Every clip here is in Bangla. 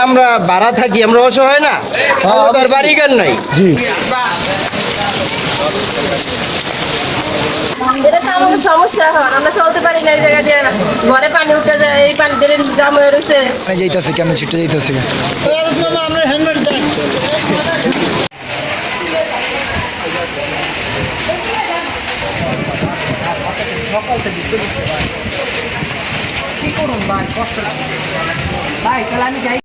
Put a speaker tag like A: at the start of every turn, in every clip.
A: আমরা ভাড়া থাকি, আমরা অসহায় না, তার বাড়িঘর নাই।
B: জি
C: এটা তো আমাদের সমস্যা। এখন আমরা চলতে পারি না, এই জায়গা দিয়ে ঘরে পানি উঠে যায়, এই পানি দিয়ে জাম হয়ে রয়েছে।
B: মানে যাইতাছে কেমন ছুটে যাইতাছে
A: আমরা হেলমেট দেন।
D: সকাল থেকে কি করুন ভাই, কষ্ট ভাই, তাহলে আমি যাই।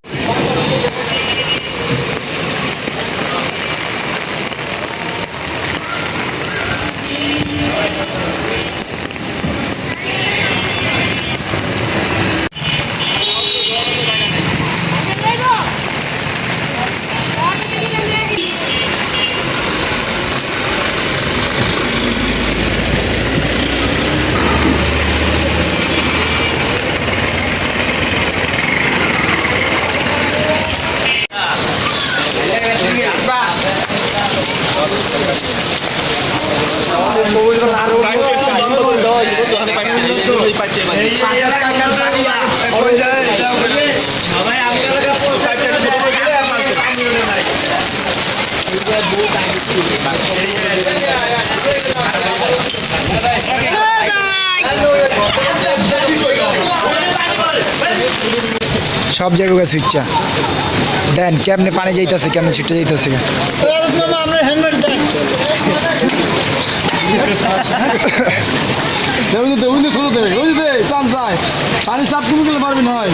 B: সব জায়গায় সুইচা দেন কেমনে পানি যাইতাছে কেমনে ছুটে যাইতাছে
A: আমরা হেলমেট দেন।
B: পানি সাপ তুমি গেলে পারবেন হয়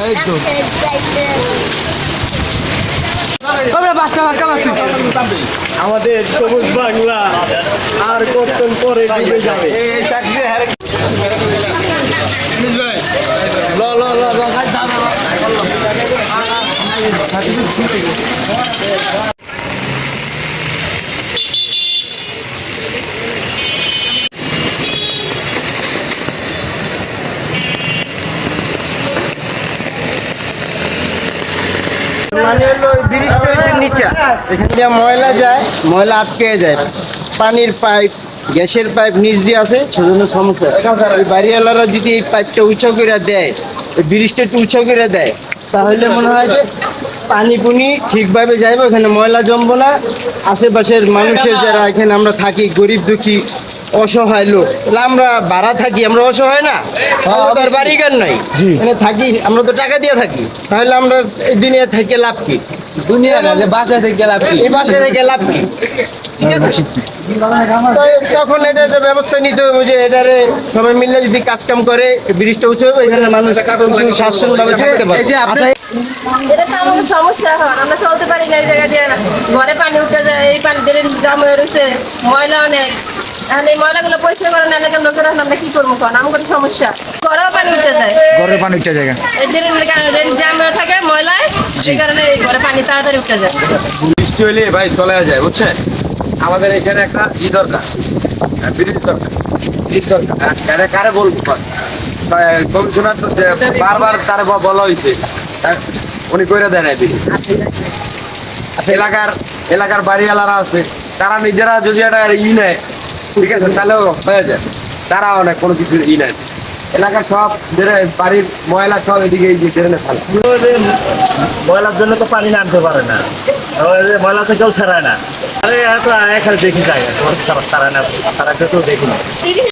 B: এই তো
A: আমাদের সবুজ বাংলা আর কতক্ষণ পরে ডুবে যাবে। মানে হলো ব্রিজ হয়েছে নিচে, এখান দিয়ে ময়লা যায়, ময়লা আটকে যায়, পানির পাইপ, গ্যাসের পাইপ নিচ দিয়ে আছে, সেজন্য সমস্যা। ওই বাড়িওয়ালারা যদি এই পাইপটা উঁচু করে দেয়, এই ব্রিজটা একটু উঁচু করে দেয়, তাহলে মনে হয় যে পানি পুনি ঠিকভাবে যাইবে, ওখানে ময়লা জমবো না। আশেপাশের মানুষের যারা এখানে আমরা থাকি, গরিব দুঃখী অসহায় লোক, আমরা ভাড়া থাকি, আমরা অসহায় না, তার বাড়িঘর নাই, এখানে থাকি, আমরা তো টাকা দিয়ে থাকি, তাহলে আমরা এই দুনিয়া থেকে লাভ কি? দুনিয়া না, যে বাসা থেকে লাভ কি? এই বাসা থেকে লাভ কি? ঠিক আছে, তখন এটা একটা ব্যবস্থা নিতে হবে যে এটারে সবাই মিলে যদি কাজ কাম করে, ব্রিজটা উঁচু হবে, এখানে মানুষ শাসন ভাবে থাকতে পারে। আচ্ছা,
C: এটা তো আমাদের সমস্যা। এখন আমরা চলতে পারি না, এই জায়গা দিয়ে ঘরে পানি উঠে যায়, এই পানি দিয়ে জাম হয়ে রয়েছে, ময়লা অনেক। এখন এই ময়লাগুলো পরিষ্কার করে না এলাকার লোকেরা আমরা কি করবো? কারণ আমাদের সমস্যা, ঘরেও পানি উঠে যায়,
B: ঘরের পানি উঠে জায়গা
C: এই জাম হয়ে থাকে ময়লায়, সেই কারণে এই ঘরে পানি তাড়াতাড়ি উঠে যায়।
E: বৃষ্টি হলে ভাই চলে যায়, বুঝছেন? আমাদের এখানে একটা দরকার, ব্রিজ দরকার, ব্রিজ দরকার। কারে বলবো, কমিশনার তো বারবার তার বলা হয়েছে, উনি করে দেন নাই ব্রিজ। আচ্ছা, এলাকার বাড়িওয়ালারা আছে, তারা নিজেরা যদি একটা নেয়, ঠিক আছে, তাহলেও হয়ে যায়। তারা অনেক কোনো কিছু নেয়, এলাকার সব বাড়ির ময়লা সব এদিকে ড্রেনে ফেলে।
A: ময়লার জন্য তো পানি নামতে পারে না, ময়লা তো কেউ ছাড়ায় না। আরে এখানে দেখি যায়, ছাড়ায় না, ছাড়া কেউ দেখি না।